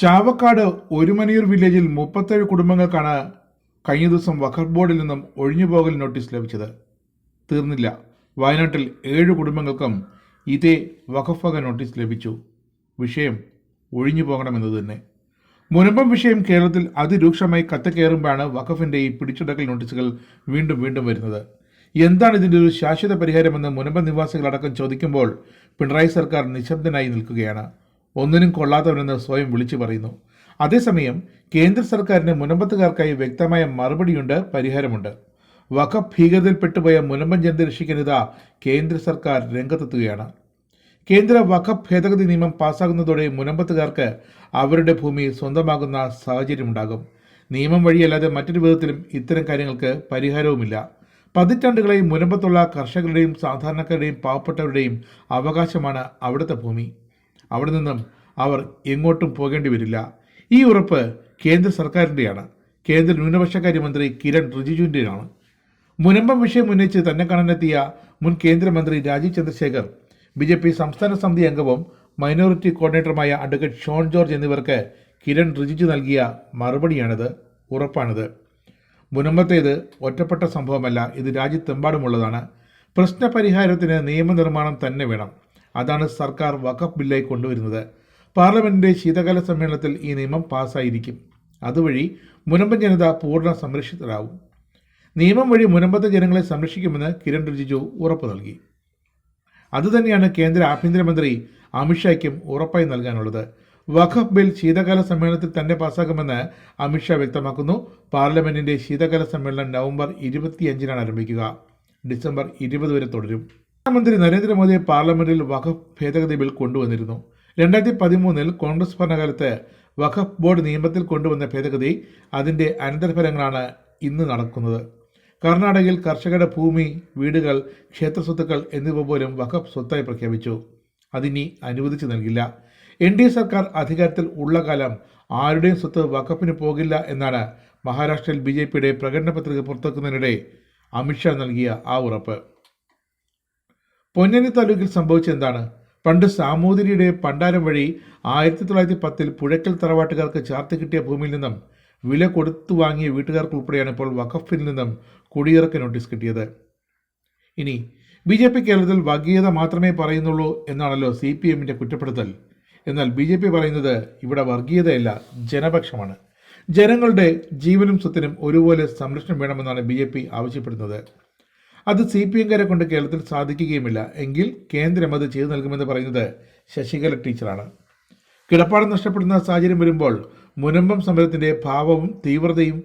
ചാവക്കാട് ഒരുമനയൂർ വില്ലേജിൽ 37 കുടുംബങ്ങൾക്കാണ് കഴിഞ്ഞ ദിവസം വഖഫ് ബോർഡിൽ നിന്നും ഒഴിഞ്ഞുപോകൽ നോട്ടീസ് ലഭിച്ചത്. തീർന്നില്ല, വയനാട്ടിൽ 7 കുടുംബങ്ങൾക്കും ഇതേ വഖഫ് വക നോട്ടീസ് ലഭിച്ചു. വിഷയം ഒഴിഞ്ഞു പോകണമെന്നത് തന്നെ. മുനമ്പം വിഷയം കേരളത്തിൽ അതിരൂക്ഷമായി കത്തിക്കയറുമ്പോഴാണ് വഖഫിന്റെ ഈ പിടിച്ചെടുക്കൽ നോട്ടീസുകൾ വീണ്ടും വീണ്ടും വരുന്നത്. എന്താണ് ഇതിൻ്റെ ഒരു ശാശ്വത പരിഹാരമെന്ന് മുനമ്പം നിവാസികളടക്കം ചോദിക്കുമ്പോൾ പിണറായി സർക്കാർ നിശബ്ദനായി നിൽക്കുകയാണ്. ഒന്നിനും കൊള്ളാത്തവനെന്ന് സ്വയം വിളിച്ചു പറയുന്നു. അതേസമയം കേന്ദ്ര സർക്കാരിന് മുനമ്പത്തുകാർക്കായി വ്യക്തമായ മറുപടിയുണ്ട്, പരിഹാരമുണ്ട്. വഖഫ് ഭീകരതയിൽപ്പെട്ടുപോയ മുനമ്പം ജനത രക്ഷിക്കാനിതാ കേന്ദ്ര സർക്കാർ രംഗത്തെത്തുകയാണ്. കേന്ദ്ര വഖഫ് ഭേദഗതി നിയമം പാസ്സാകുന്നതോടെ മുനമ്പത്തുകാർക്ക് അവരുടെ ഭൂമി സ്വന്തമാകുന്ന സാഹചര്യമുണ്ടാകും. നിയമം വഴിയല്ലാതെ മറ്റൊരു വിധത്തിലും ഇത്തരം കാര്യങ്ങൾക്ക് പരിഹാരവുമില്ല. പതിറ്റാണ്ടുകളായി മുനമ്പത്തുള്ള കർഷകരുടെയും സാധാരണക്കാരുടെയും പാവപ്പെട്ടവരുടെയും അവകാശമാണ് അവിടുത്തെ ഭൂമി. അവിടെ നിന്നും അവർ എങ്ങോട്ടും പോകേണ്ടി വരില്ല. ഈ ഉറപ്പ് കേന്ദ്ര സർക്കാരിൻ്റെയാണ്. കേന്ദ്ര ന്യൂനപക്ഷകാര്യമന്ത്രി കിരൺ റിജിജുവിൻ്റെയാണ്. മുനമ്പം വിഷയം ഉന്നയിച്ച് തന്നെ കാണാനെത്തിയ മുൻ കേന്ദ്രമന്ത്രി രാജീവ് ചന്ദ്രശേഖർ, BJP സംസ്ഥാന സമിതി അംഗവും മൈനോറിറ്റി കോർഡിനേറ്ററുമായ അഡ്വക്കേറ്റ് ഷോൺ ജോർജ് എന്നിവർക്ക് കിരൺ റിജിജു നൽകിയ മറുപടിയാണിത്, ഉറപ്പാണിത്. മുനമ്പത്തേത് ഒറ്റപ്പെട്ട സംഭവമല്ല, ഇത് രാജ്യത്തെമ്പാടുമുള്ളതാണ്. പ്രശ്നപരിഹാരത്തിന് നിയമനിർമ്മാണം തന്നെ വേണം. അതാണ് സർക്കാർ വഖഫ് ബില്ലായി കൊണ്ടുവരുന്നത്. പാർലമെന്റിന്റെ ശീതകാല സമ്മേളനത്തിൽ ഈ നിയമം പാസ്സായിരിക്കും. അതുവഴി മുനമ്പം ജനത പൂർണ്ണ സംരക്ഷിതരാകും. നിയമം വഴി മുനമ്പത്തെ ജനങ്ങളെ സംരക്ഷിക്കുമെന്ന് കിരൺ റിജിജു ഉറപ്പു നൽകി. അതുതന്നെയാണ് കേന്ദ്ര ആഭ്യന്തരമന്ത്രി അമിത്ഷായ്ക്കും ഉറപ്പായി നൽകാനുള്ളത്. വഖഫ് ബിൽ ശീതകാല സമ്മേളനത്തിൽ തന്നെ പാസ്സാക്കുമെന്ന് അമിത്ഷാ വ്യക്തമാക്കുന്നു. പാർലമെന്റിന്റെ ശീതകാല സമ്മേളനം നവംബർ 25-നാണ് ആരംഭിക്കുക. ഡിസംബർ 20 വരെ തുടരും. പ്രധാനമന്ത്രി നരേന്ദ്രമോദി പാർലമെന്റിൽ വഖഫ് ഭേദഗതി ബിൽ കൊണ്ടുവന്നിരുന്നു. 2013-ൽ കോൺഗ്രസ് ഭരണകാലത്ത് വഖഫ് ബോർഡ് നിയമത്തിൽ കൊണ്ടുവന്ന ഭേദഗതി, അതിന്റെ അനന്തരഫലങ്ങളാണ് ഇന്ന് നടക്കുന്നത്. കർണാടകയിൽ കർഷകരുടെ ഭൂമി, വീടുകൾ, ക്ഷേത്രസ്വത്തുക്കൾ എന്നിവ പോലും വഖഫ് സ്വത്തായി പ്രഖ്യാപിച്ചു. അതിനി അനുവദിച്ചു നൽകില്ല. NDA സർക്കാർ അധികാരത്തിൽ ഉള്ള കാലം ആരുടെയും സ്വത്ത് വഖഫിന് പോകില്ല എന്നാണ് മഹാരാഷ്ട്രയിൽ BJPയുടെ പ്രകടന പത്രിക പുറത്തിറക്കുന്നതിനിടെ അമിത്ഷാ നൽകിയ ആ ഉറപ്പ്. പൊന്നാനി താലൂക്കിൽ സംഭവിച്ചെന്താണ്? പണ്ട് സാമൂതിരിയുടെ പണ്ടാരം വഴി 1910-ൽ പുഴയ്ക്കൽ തറവാട്ടുകാർക്ക് ചാർത്തി കിട്ടിയ ഭൂമിയിൽ നിന്നും വില കൊടുത്തു വാങ്ങിയ വീട്ടുകാർക്ക് ഉൾപ്പെടെയാണ് ഇപ്പോൾ വഖഫിൽ നിന്നും കുടിയിറക്ക നോട്ടീസ് കിട്ടിയത്. ഇനി BJP കേരളത്തിൽ വർഗീയത മാത്രമേ പറയുന്നുള്ളൂ എന്നാണല്ലോ CPMന്റെ കുറ്റപ്പെടുത്തൽ. എന്നാൽ BJP പറയുന്നത് ഇവിടെ വർഗീയതയല്ല, ജനപക്ഷമാണ്. ജനങ്ങളുടെ ജീവനും സ്വത്തിനും ഒരുപോലെ സംരക്ഷണം വേണമെന്നാണ് BJP ആവശ്യപ്പെടുന്നത്. അത് CPMകാരെ കൊണ്ട് കേരളത്തിൽ സാധിക്കുകയുമില്ല. എങ്കിൽ കേന്ദ്രം അത് ചെയ്തു നൽകുമെന്ന് പറയുന്നത് ശശികല ടീച്ചറാണ്. കിടപ്പാടം നഷ്ടപ്പെടുന്ന സാഹചര്യം വരുമ്പോൾ മുനമ്പം സമരത്തിന്റെ ഭാവവും തീവ്രതയും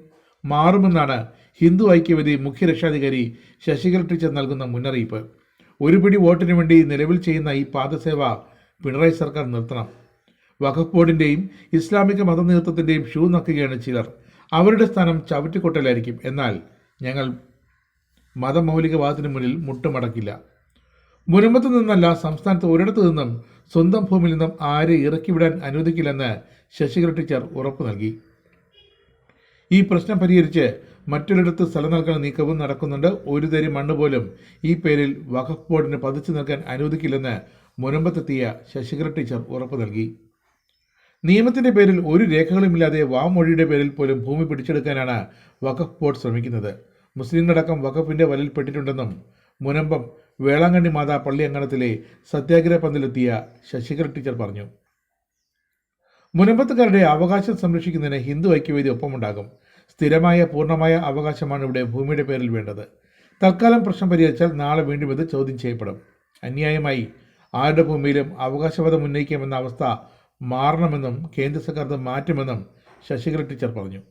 മാറുമെന്നാണ് ഹിന്ദു ഐക്യവേദി മുഖ്യ രക്ഷാധികാരി ശശികല ടീച്ചർ നൽകുന്ന മുന്നറിയിപ്പ്. ഒരു പിടി വോട്ടിനു വേണ്ടി നിലവിൽ ചെയ്യുന്ന ഈ പാദസേവ പിണറായി സർക്കാർ നിർത്തണം. വഖഫ് ബോർഡിന്റെയും ഇസ്ലാമിക മത നേതൃത്വത്തിന്റെയും ഷൂ നക്കുകയാണ് ചിലർ. അവരുടെ സ്ഥാനം ചവിട്ടിക്കൊട്ടലായിരിക്കും. എന്നാൽ ഞങ്ങൾ മതമൗലികവാദത്തിന് മുന്നിൽ മുട്ടുമടക്കില്ല. മുനമ്പത്ത് നിന്നല്ല, സംസ്ഥാനത്ത് ഒരിടത്തു നിന്നും സ്വന്തം ഭൂമിയിൽ നിന്നും ആരെ ഇറക്കിവിടാൻ അനുവദിക്കില്ലെന്ന് ശശികല ടീച്ചർ ഉറപ്പു നൽകി. ഈ പ്രശ്നം പരിഹരിച്ച് മറ്റൊരിടത്ത് സ്ഥലം നൽകാൻ നീക്കവും നടക്കുന്നുണ്ട്. ഒരു തരി മണ്ണ് പോലും ഈ പേരിൽ വഖഫ് ബോർഡിന് പതിച്ചു നൽകാൻ അനുവദിക്കില്ലെന്ന് മുനമ്പത്തെത്തിയ ശശികല ടീച്ചർ ഉറപ്പു നൽകി. നിയമത്തിന്റെ പേരിൽ ഒരു രേഖകളുമില്ലാതെ വാമൊഴിയുടെ പേരിൽ പോലും ഭൂമി പിടിച്ചെടുക്കാനാണ് വഖഫ് ബോർഡ് ശ്രമിക്കുന്നത്. മുസ്ലിങ്ങളടക്കം വഖഫിന്റെ വലയിൽപ്പെട്ടിട്ടുണ്ടെന്നും മുനമ്പം വേളാങ്കണ്ണി മാതാ പള്ളി അങ്കണത്തിലെ സത്യാഗ്രഹ പന്തലെത്തിയ ശശികല ടീച്ചർ പറഞ്ഞു. മുനമ്പത്തുകാരുടെ അവകാശം സംരക്ഷിക്കുന്നതിന് ഹിന്ദു ഐക്യവേദി ഒപ്പമുണ്ടാകും. സ്ഥിരമായ പൂർണ്ണമായ അവകാശമാണ് ഇവിടെ ഭൂമിയുടെ പേരിൽ വേണ്ടത്. തൽക്കാലം പ്രശ്നം പരിഹരിച്ചാൽ നാളെ വീണ്ടും ഇത് ചോദ്യം ചെയ്യപ്പെടും. അന്യായമായി ആരുടെ ഭൂമിയിലും അവകാശവാദം ഉന്നയിക്കാമെന്ന അവസ്ഥ മാറണമെന്നും കേന്ദ്ര സർക്കാർ മാറ്റുമെന്നും ശശികല ടീച്ചർ പറഞ്ഞു.